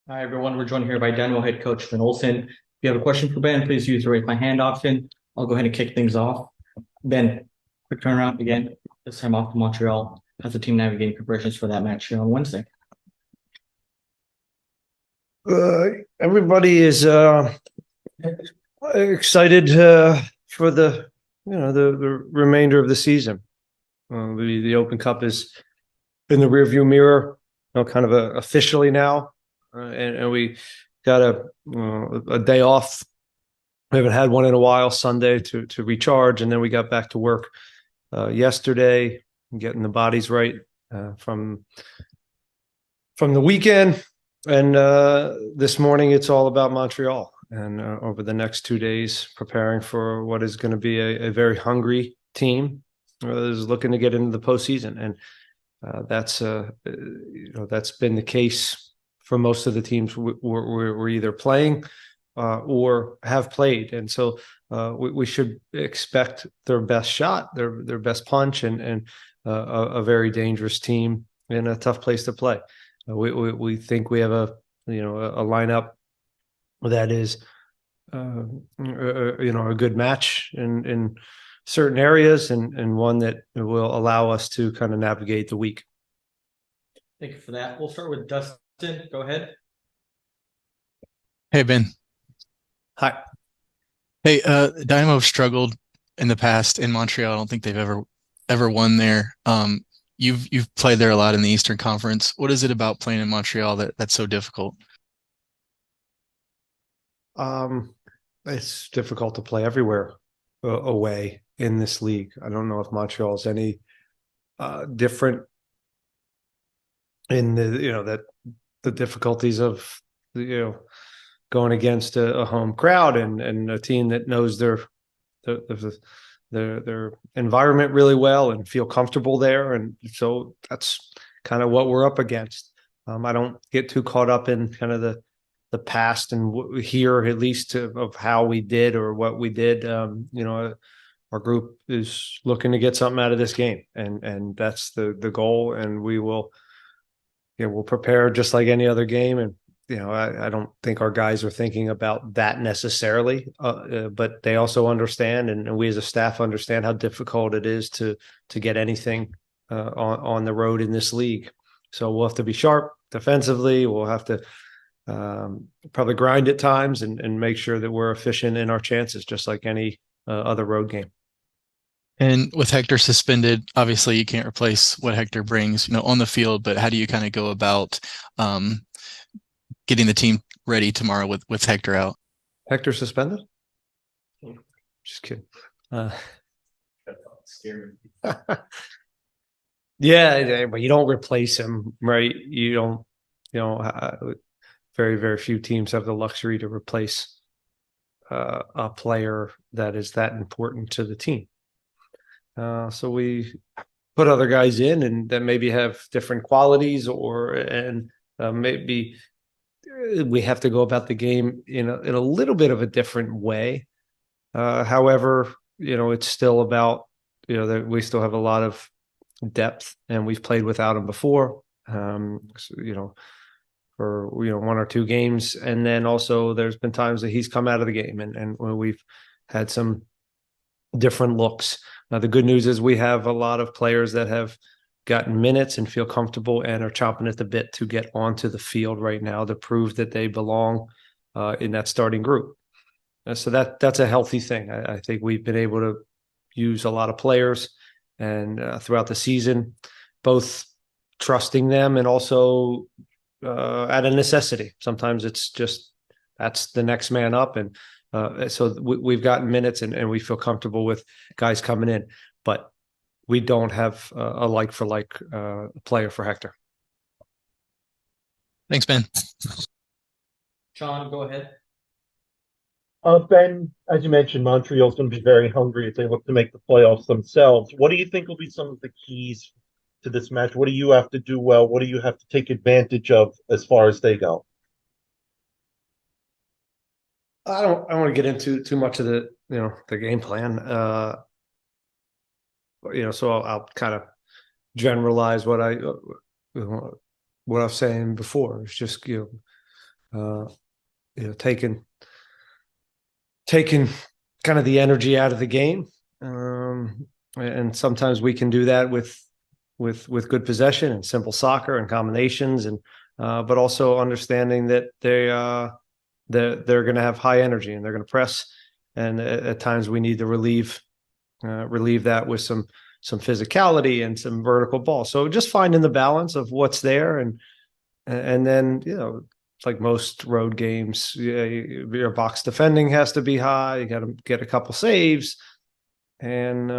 Hi, everyone. We're joined here by Dynamo head coach Ben Olsen. If you have a question for Ben, please use the raise my hand option. I'll go ahead and kick things off. Ben, quick turnaround again. This time off to Montreal. How's the team navigating preparations for that match here on Wednesday? Everybody is excited for the remainder of the season. The Open Cup is in the rearview mirror, kind of officially now, and we got a day off. We haven't had one in a while, Sunday to recharge, and then we got back to work yesterday, getting the bodies right from the weekend. And this morning, it's all about Montreal. And over the next 2 days, preparing for what is going to be a very hungry team is looking to get into the postseason. And that's been the case for most of the teams we're either playing or have played. And so we should expect their best shot, their best punch, and a very dangerous team in a tough place to play. We think we have a lineup that is a good match in certain areas, and one that will allow us to kind of navigate the week. Thank you for that. We'll start with Dustin. Go ahead. Hey, Ben. Hi. Hey, Dynamo struggled in the past in Montreal. I don't think they've ever won there. You've played there a lot in the Eastern Conference. What is it about playing in Montreal that's so difficult? It's difficult to play everywhere away in this league. I don't know if Montreal is any different in the difficulties of going against a home crowd and a team that knows their environment really well and feel comfortable there. And so that's kind of what we're up against. I don't get too caught up in kind of the past and here, at least, of how we did or what we did. Our group is looking to get something out of this game, and that's the goal. And we'll prepare just like any other game. And I don't think our guys are thinking about that necessarily, but they also understand, and we as a staff understand how difficult it is to get anything on the road in this league. So we'll have to be sharp defensively. We'll have to probably grind at times and make sure that we're efficient in our chances, just like any other road game. And with Hector suspended, obviously you can't replace what Hector brings, on the field. But how do you kind of go about getting the team ready tomorrow with Hector out? Hector suspended? Just kidding. Yeah, but you don't replace him, right? You don't. Very, very few teams have the luxury to replace a player that is that important to the team. So we put other guys in, and that maybe have different qualities, and maybe we have to go about the game in a little bit of a different way. However, it's still about that we still have a lot of depth, and we've played without him before. For one or two games, and then also there's been times that he's come out of the game, and we've had some different looks. Now the good news is we have a lot of players that have gotten minutes and feel comfortable and are chomping at the bit to get onto the field right now to prove that they belong in that starting group. So that's a healthy thing. I think we've been able to use a lot of players and throughout the season, both trusting them and also out of necessity. Sometimes it's just that's the next man up, and so we've gotten minutes and we feel comfortable with guys coming in, but we don't have a like for like player for Hector. Thanks, Ben. Sean, go ahead. Ben, as you mentioned, Montreal's going to be very hungry if they look to make the playoffs themselves. What do you think will be some of the keys to this match? What do you have to do well? What do you have to take advantage of as far as they go? I don't want to get into too much of the game plan. So I'll kind of generalize what I was saying before. It's just taking kind of the energy out of the game. And sometimes we can do that with good possession and simple soccer and combinations, and but also understanding that they're going to have high energy and they're going to press, and at times we need to relieve that with some physicality and some vertical ball. So just finding the balance of what's there, and then like most road games, your box defending has to be high. You got to get a couple saves, and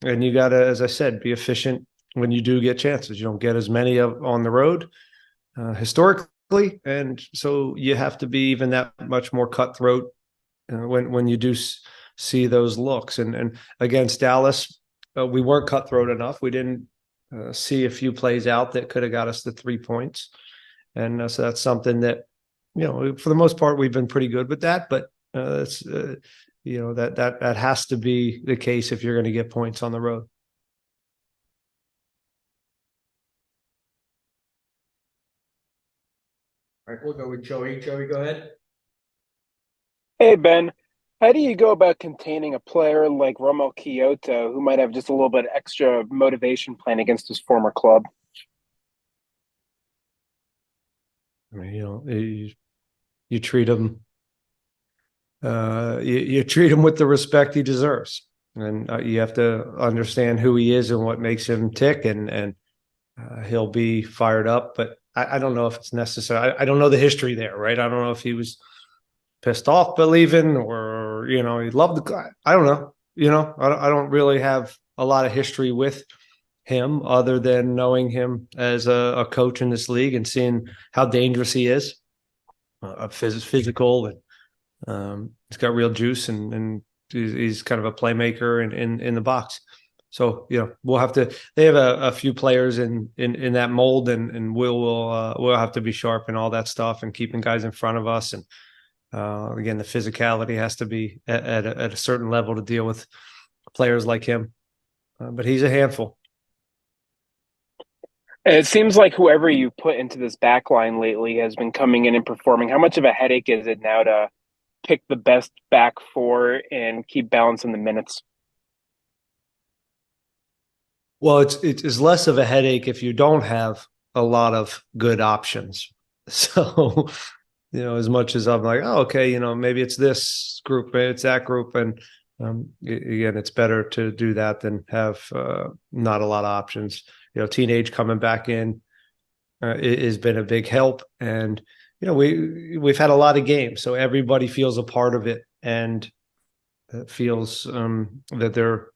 you got to, as I said, be efficient when you do get chances. You don't get as many on the road historically, and so you have to be even that much more cutthroat when you do see those looks. And against Dallas, we weren't cutthroat enough. We didn't see a few plays out that could have got us the 3 points. And so that's something that, for the most part, we've been pretty good with that. But it's that has to be the case if you're going to get points on the road. All right, we'll go with Joey. Joey, go ahead. Hey, Ben. How do you go about containing a player like Rommel Kyoto, who might have just a little bit extra motivation playing against his former club? I mean, you treat him, you treat him with the respect he deserves, and you have to understand who he is and what makes him tick, and he'll be fired up. But I don't know if it's necessary. I don't know the history there, right? I don't know if he was pissed off by leaving, or he loved the guy. I don't know. I don't really have a lot of history with him other than knowing him as a coach in this league and seeing how dangerous he is, physical, and he's got real juice, and he's kind of a playmaker in the box. So we'll have to. They have a few players in that mold, and we'll have to be sharp and all that stuff, and keeping guys in front of us. And again, the physicality has to be at a certain level to deal with players like him. But he's a handful. It seems like whoever you put into this back line lately has been coming in and performing. How much of a headache is it now to pick the best back four and keep balancing the minutes? Well, it's less of a headache if you don't have a lot of good options. So, as much as I'm like, oh, okay, maybe it's this group, maybe it's that group. And again, it's better to do that than have not a lot of options. Teenage coming back in has been a big help. And, we've had a lot of games, so everybody feels a part of it and feels that they're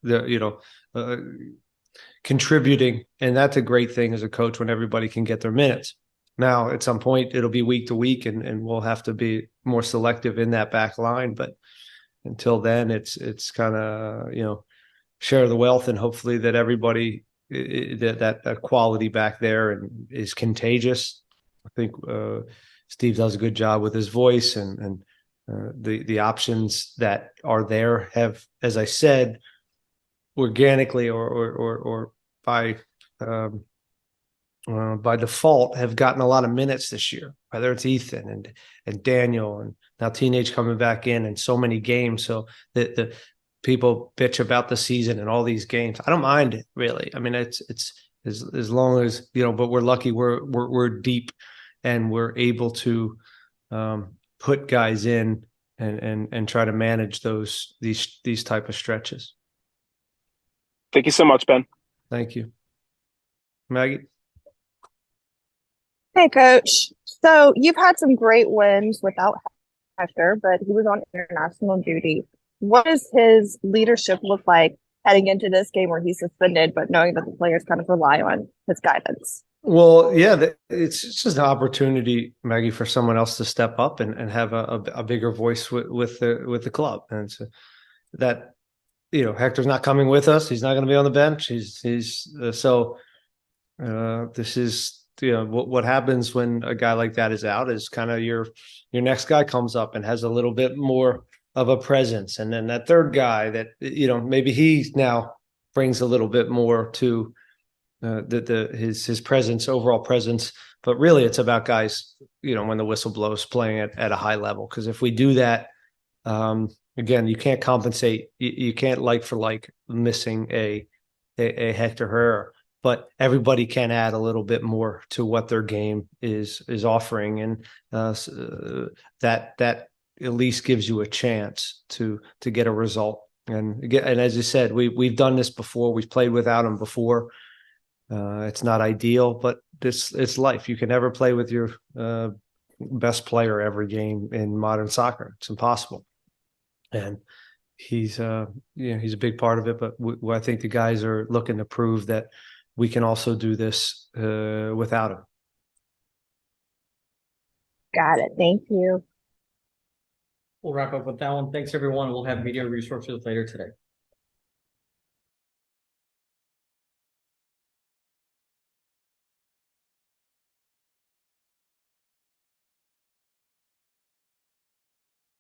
contributing. And that's a great thing as a coach when everybody can get their minutes. Now, at some point, it'll be week to week, and we'll have to be more selective in that back line. But until then, it's kind of, share the wealth, and hopefully that everybody, that quality back there and is contagious. I think Steve does a good job with his voice, and the options that are there have, as I said, organically or by default, have gotten a lot of minutes this year, whether it's Ethan and Daniel, and now Teenage coming back in so many games. So the people bitch about the season and all these games. I don't mind it, really. I mean, it's as long as, but we're lucky we're deep, and we're able to put guys in and try to manage these type of stretches. Thank you so much, Ben. Thank you. Maggie? Hey, Coach. So you've had some great wins without Hector, but he was on international duty. What does his leadership look like heading into this game where he's suspended, but knowing that the players kind of rely on his guidance? Well, yeah, it's just an opportunity, Maggie, for someone else to step up and have a bigger voice with the club. And so that, Hector's not coming with us. He's not going to be on the bench. This is, what happens when a guy like that is out is kind of your next guy comes up and has a little bit more of a presence. And then that third guy that, maybe he now brings a little bit more to his presence, overall presence. But really, it's about guys, when the whistle blows, playing at a high level. Because if we do that, again, you can't compensate. You can't like for like missing a Hector Herrera, but everybody can add a little bit more to what their game is offering, and that at least gives you a chance to get a result. And as you said, we've done this before. We've played without him before. It's not ideal, but it's life. You can never play with your best player every game in modern soccer. It's impossible. And he's a big part of it. But I think the guys are looking to prove that we can also do this without him. Got it. Thank you. We'll wrap up with that one. Thanks, everyone. We'll have video resources later today.